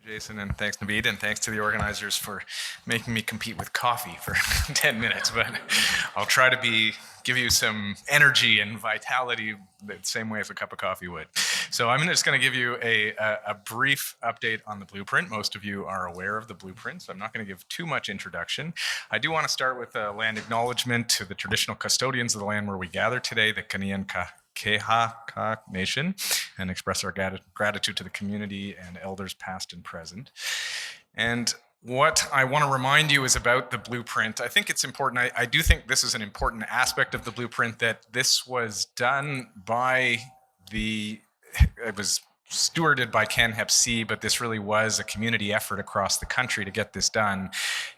Jason, and thanks Naveed, and thanks to the organizers for making me compete with coffee for 10 minutes, but I'll try to give you some energy and vitality the same way as a cup of coffee would. So I'm just going to give you a brief update on the blueprint. Most of you are aware of the blueprint, so I'm not going to give too much introduction. I do want to start with a land acknowledgement to the traditional custodians of the land where we gather today, the Kanien'kehá:ka Nation, and express our gratitude to the community and elders past and present. And what I want to remind you is about the blueprint. I think it's important. I do think this is an important aspect of the blueprint, that this was done by it was stewarded by CanHEP-C, but this really was a community effort across the country to get this done.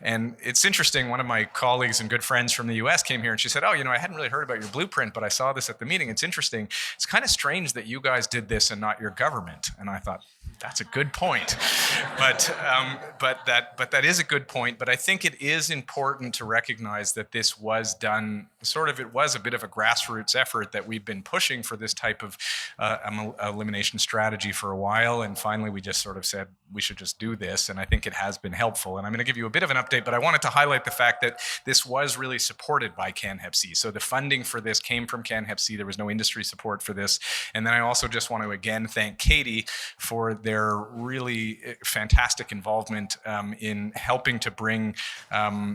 And it's interesting, one of my colleagues and good friends from the US came here and she said, oh, I hadn't really heard about your blueprint, but I saw this at the meeting. It's interesting. It's kind of strange that you guys did this and not your government. And I thought, that's a good point. But that is a good point. But I think it is important to recognize that this was done, it was a bit of a grassroots effort, that we've been pushing for this type of elimination strategy for a while, and finally we just sort of said we should just do this, and I think it has been helpful. And I'm going to give you a bit of an update, but I wanted to highlight the fact that this was really supported by CanHEP-C. So the funding for this came from CanHEP-C. There was no industry support for this. And then I also just want to again thank Katie for their really fantastic involvement in helping to bring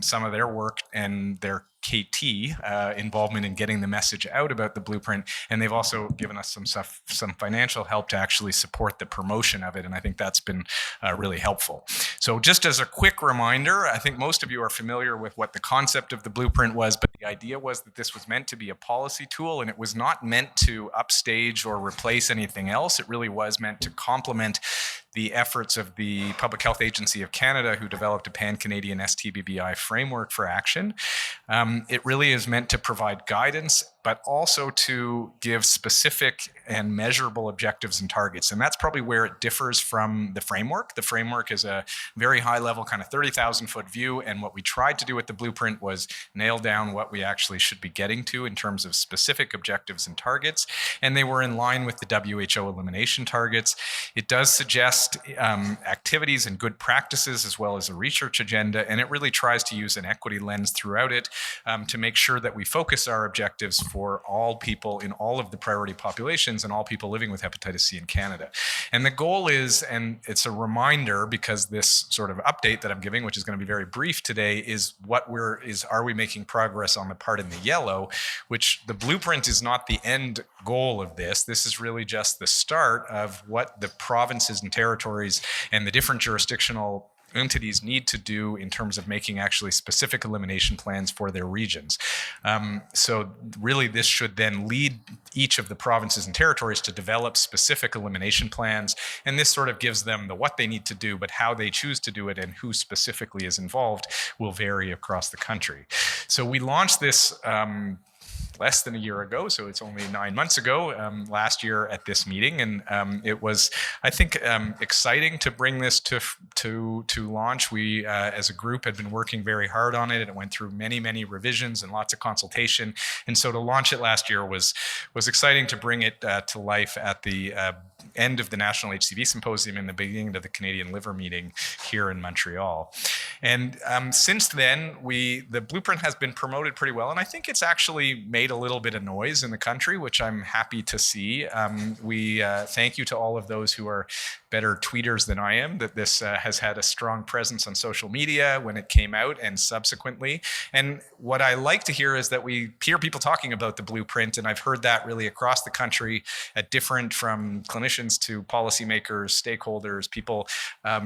some of their work and their KT involvement in getting the message out about the blueprint, and they've also given us some financial help to actually support the promotion of it, and I think that's been really helpful. So just as a quick reminder, I think most of you are familiar with what the concept of the blueprint was, but the idea was that this was meant to be a policy tool, and it was not meant to upstage or replace anything else. It really was meant to complement the efforts of the Public Health Agency of Canada, who developed a pan-Canadian STBBI framework for action. It really is meant to provide guidance, but also to give specific and measurable objectives and targets. And that's probably where it differs from the framework. The framework is a very high level, kind of 30,000 foot view. And what we tried to do with the blueprint was nail down what we actually should be getting to in terms of specific objectives and targets. And they were in line with the WHO elimination targets. It does suggest activities and good practices, as well as a research agenda. And it really tries to use an equity lens throughout it to make sure that we focus our objectives for all people in all of the priority populations and all people living with hepatitis C in Canada. And the goal is, and it's a reminder because this sort of update that I'm giving, which is going to be very brief today, is are we making progress on the part in the yellow, which the blueprint is not the end goal of this. This is really just the start of what the provinces and territories and the different jurisdictional entities need to do in terms of making actually specific elimination plans for their regions. So really this should then lead each of the provinces and territories to develop specific elimination plans. And this sort of gives them what they need to do, but how they choose to do it and who specifically is involved will vary across the country. So we launched this less than a year ago, so it's only 9 months ago, last year at this meeting, and it was, I think, exciting to bring this to launch. We, as a group, had been working very hard on it, and it went through many revisions and lots of consultation. And so to launch it last year was exciting, to bring it to life at the end of the National HCV Symposium and the beginning of the Canadian Liver Meeting here in Montreal. And since then, the blueprint has been promoted pretty well, and I think it's actually made a little bit of noise in the country, which I'm happy to see. We thank you to all of those who are better tweeters than I am, that this has had a strong presence on social media when it came out and subsequently. And what I like to hear is that we hear people talking about the blueprint, and I've heard that really across the country at from clinicians to policymakers, stakeholders, people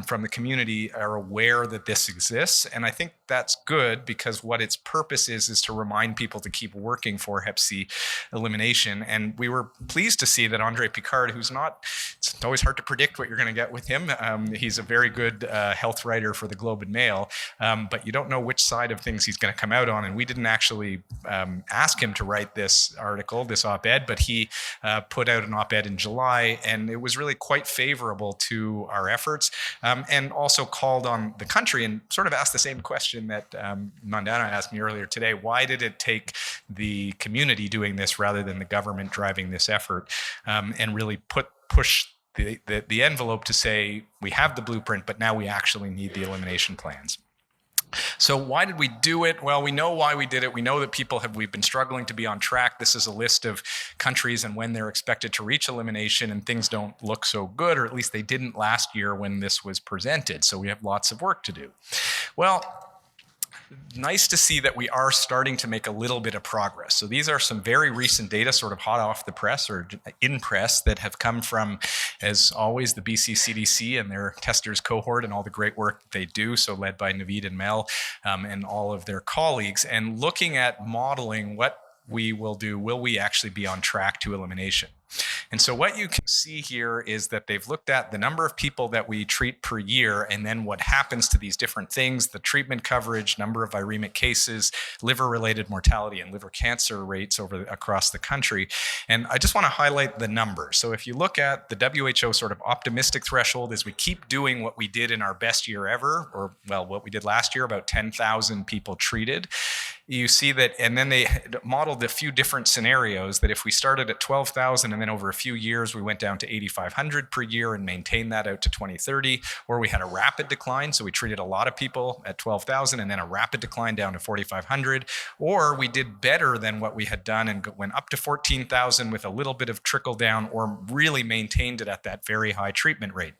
from the community are aware that this exists. And I think that's good, because what its purpose is to remind people to keep working for Hep C elimination. And we were pleased to see that Andre Picard, it's always hard to predict what you're going to get with him. He's a very good health writer for the Globe and Mail, but you don't know which side of things he's going to come out on. And we didn't actually ask him to write this article, this op-ed, but he put out an op-ed in July, and it was really quite favorable to our efforts, and also called on the country and sort of asked the same question that Mandana asked me earlier today. Why did it take the community doing this rather than the government driving this effort, and really push the envelope to say we have the blueprint, but now we actually need the elimination plans. So why did we do it? Well, we know why we did it. We know that we've been struggling to be on track. This is a list of countries and when they're expected to reach elimination, and things don't look so good, or at least they didn't last year when this was presented. So we have lots of work to do. Well, nice to see that we are starting to make a little bit of progress. So these are some very recent data, sort of hot off the press or in press, that have come from, as always, the BC CDC and their testers cohort and all the great work that they do, so led by Naveed and Mel and all of their colleagues, and looking at modeling what we will do. Will we actually be on track to elimination? And so what you can see here is that they've looked at the number of people that we treat per year, and then what happens to these different things: the treatment coverage, number of viremic cases, liver-related mortality, and liver cancer rates across the country. And I just want to highlight the numbers. So if you look at the WHO sort of optimistic threshold, as we keep doing what we did in our best year ever, or well, what we did last year, about 10,000 people treated, you see that, and then they modeled a few different scenarios, that if we started at 12,000 and then over a few years we went down to 8,500 per year and maintained that out to 2030, or we had a rapid decline, so we treated a lot of people at 12,000 and then a rapid decline down to 4,500, or we did better than what we had done and went up to 14,000 with a little bit of trickle down, or really maintained it at that very high treatment rate.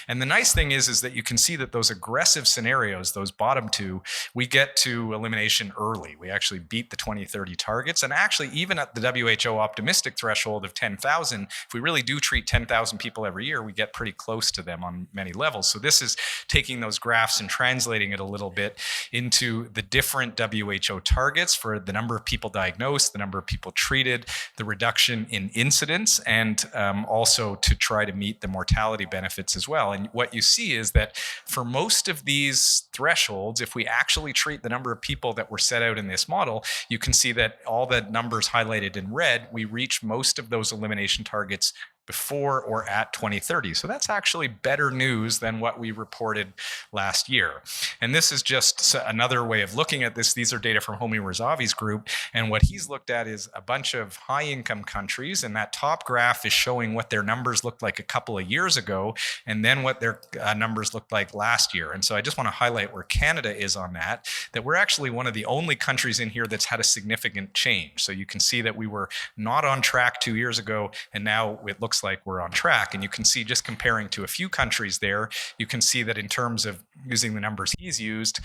And the nice thing is that you can see that those aggressive scenarios, those bottom two, we get to elimination early. We actually beat the 2030 targets. And actually, even at the WHO optimistic threshold of 10,000, if we really do treat 10,000 people every year, we get pretty close to them on many levels. So this is taking those graphs and translating it a little bit into the different WHO targets for the number of people diagnosed, the number of people treated, the reduction in incidence, and also to try to meet the mortality benefits as well. And what you see is that for most of these thresholds, if we actually treat the number of people that were set out in this model, you can see that all the numbers highlighted in red, we reach most of those elimination targets before or at 2030. So that's actually better news than what we reported last year. And this is just another way of looking at this. These are data from Homi Razavi's group, and what he's looked at is a bunch of high-income countries, and that top graph is showing what their numbers looked like a couple of years ago, and then what their numbers looked like last year. And so I just want to highlight where Canada is on that we're actually one of the only countries in here that's had a significant change. So you can see that we were not on track 2 years ago, and now it looks like we're on track. And you can see, just comparing to a few countries there, you can see that in terms of using the numbers he's used,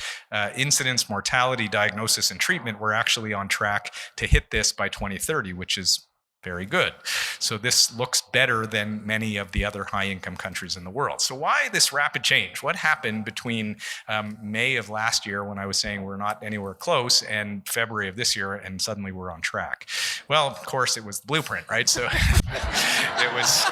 incidence, mortality, diagnosis, and treatment, we're actually on track to hit this by 2030, which is very good. So this looks better than many of the other high-income countries in the world. So why this rapid change? What happened between May of last year, when I was saying we're not anywhere close, and February of this year, and suddenly we're on track? Well, of course, it was the blueprint, right? So it was...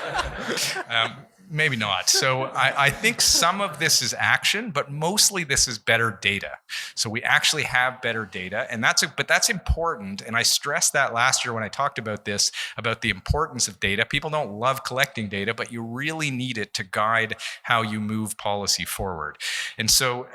maybe not. So I think some of this is action, but mostly this is better data. So we actually have better data, and but that's important. And I stressed that last year when I talked about this, about the importance of data. People don't love collecting data, but you really need it to guide how you move policy forward. And so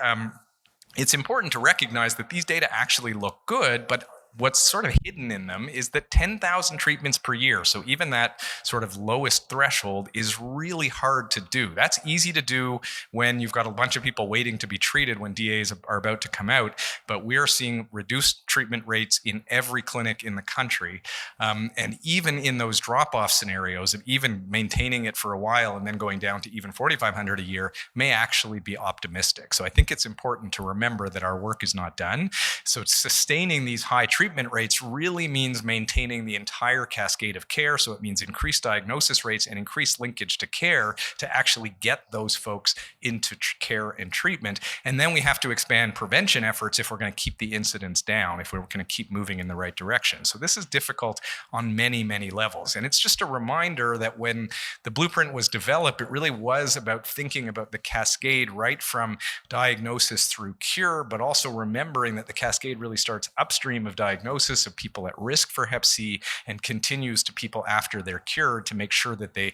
it's important to recognize that these data actually look good, but what's sort of hidden in them is that 10,000 treatments per year, so even that sort of lowest threshold, is really hard to do. That's easy to do when you've got a bunch of people waiting to be treated when DAs are about to come out, but we're seeing reduced treatment rates in every clinic in the country. And even in those drop-off scenarios of even maintaining it for a while and then going down to even 4,500 a year may actually be optimistic. So I think it's important to remember that our work is not done. So sustaining these high treatment rates really means maintaining the entire cascade of care. So it means increased diagnosis rates and increased linkage to care to actually get those folks into care and treatment. And then we have to expand prevention efforts if we're going to keep the incidence down, if we're going to keep moving in the right direction. So this is difficult on many, many levels. And it's just a reminder that when the blueprint was developed, it really was about thinking about the cascade right from diagnosis through cure, but also remembering that the cascade really starts upstream of diagnosis of people at risk for Hep C and continues to people after they're cured to make sure that they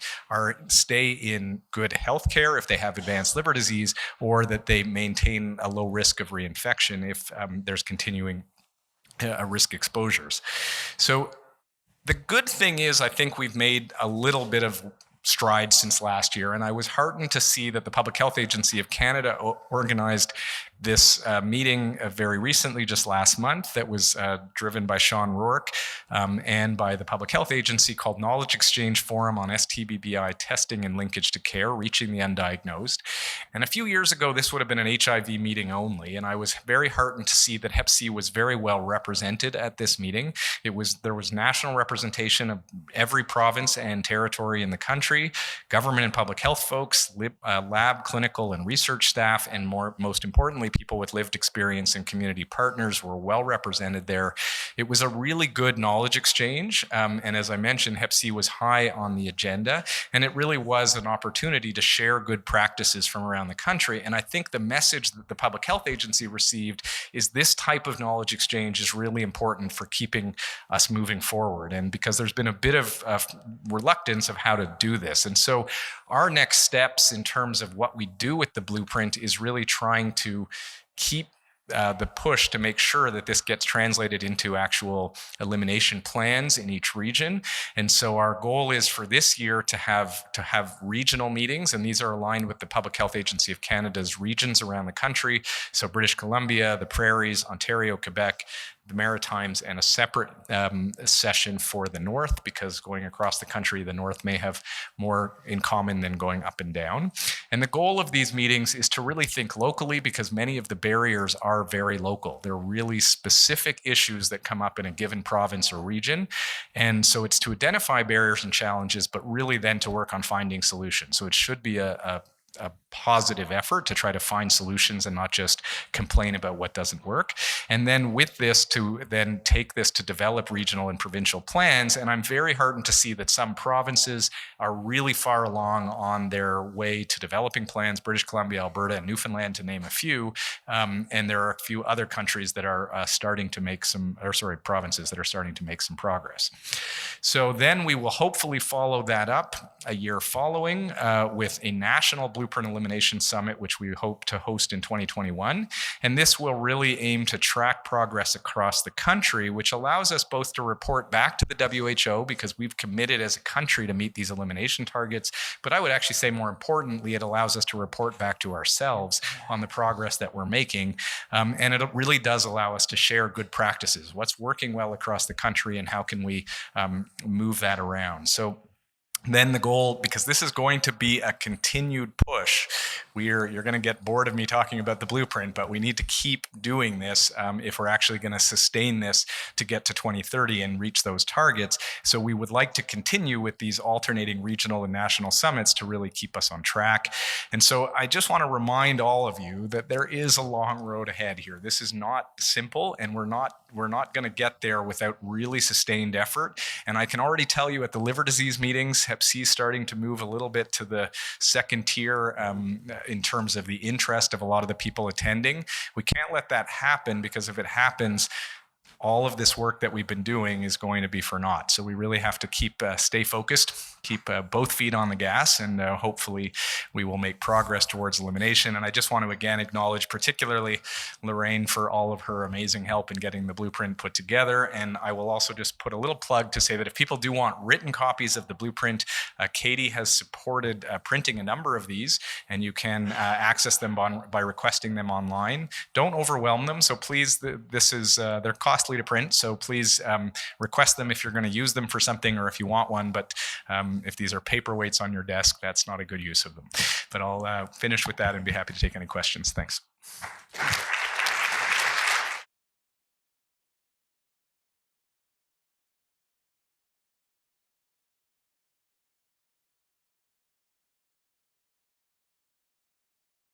stay in good health care if they have advanced liver disease, or that they maintain a low risk of reinfection if there's continuing risk exposures. So the good thing is, I think we've made a little bit of strides since last year, and I was heartened to see that the Public Health Agency of Canada organized this meeting very recently, just last month, that was driven by Sean Rourke and by the Public Health Agency, called Knowledge Exchange Forum on STBBI Testing and Linkage to Care, Reaching the Undiagnosed. And a few years ago, this would have been an HIV meeting only, and I was very heartened to see that Hep C was very well represented at this meeting. There was national representation of every province and territory in the country, government and public health folks, lab, clinical, and research staff, and most importantly, people with lived experience and community partners were well represented there. It was a really good knowledge exchange, and as I mentioned, Hep C was high on the agenda, and it really was an opportunity to share good practices from around the country. And I think the message that the Public Health Agency received is this type of knowledge exchange is really important for keeping us moving forward, and because there's been a bit of reluctance of how to do this. And so our next steps in terms of what we do with the blueprint is really trying to keep the push to make sure that this gets translated into actual elimination plans in each region. And so our goal is for this year to have regional meetings, and these are aligned with the Public Health Agency of Canada's regions around the country. So British Columbia, the Prairies, Ontario, Quebec, the Maritimes, and a separate session for the North, because going across the country, the North may have more in common than going up and down. And the goal of these meetings is to really think locally, because many of the barriers are very local. They're really specific issues that come up in a given province or region. And so it's to identify barriers and challenges, but really then to work on finding solutions. So it should be a positive effort to try to find solutions and not just complain about what doesn't work. And then with this, to then take this to develop regional and provincial plans. And I'm very heartened to see that some provinces are really far along on their way to developing plans, British Columbia, Alberta, and Newfoundland, to name a few. And there are a few other countries that are starting to make provinces that are starting to make some progress. So then we will hopefully follow that up a year following with a national Blueprint Elimination Summit, which we hope to host in 2021. And this will really aim to track progress across the country, which allows us both to report back to the WHO, because we've committed as a country to meet these elimination targets. But I would actually say more importantly, it allows us to report back to ourselves on the progress that we're making. And it really does allow us to share good practices, what's working well across the country, and how can we move that around. So then the goal, because this is going to be a continued push, you're going to get bored of me talking about the blueprint, but we need to keep doing this if we're actually going to sustain this to get to 2030 and reach those targets. So we would like to continue with these alternating regional and national summits to really keep us on track. And so I just want to remind all of you that there is a long road ahead here. This is not simple, and we're not going to get there without really sustained effort. And I can already tell you at the liver disease meetings, Hep C is starting to move a little bit to the second tier in terms of the interest of a lot of the people attending. We can't let that happen, because if it happens, all of this work that we've been doing is going to be for naught. So we really have to stay focused, keep both feet on the gas, and hopefully we will make progress towards elimination. And I just want to again acknowledge particularly Lorraine for all of her amazing help in getting the blueprint put together. And I will also just put a little plug to say that if people do want written copies of the blueprint, Katie has supported printing a number of these, and you can access them by requesting them online. Don't overwhelm them. So please, they're costly to print, so please request them if you're going to use them for something or if you want one. But if these are paperweights on your desk, that's not a good use of them. But I'll finish with that and be happy to take any questions. Thanks.